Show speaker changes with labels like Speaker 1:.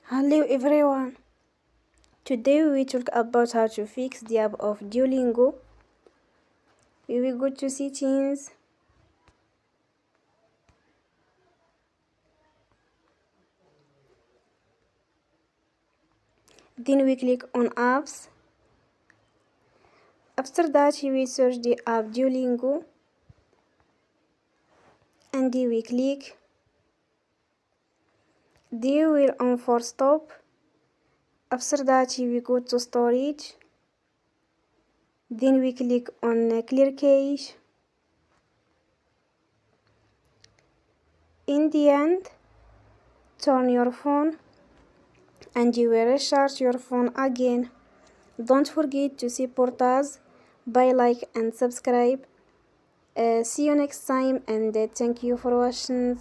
Speaker 1: Hello everyone. Today we talk about how to fix the app of Duolingo. We will go to settings. Then we click on apps. After that we will search the app Duolingo. And we click. Then we will on for stop. After that we go to storage. Then we click on clear cache. In the end, turn your phone and you will recharge your phone again. Don't forget to support us by like and subscribe. See you next time and thank you for watching.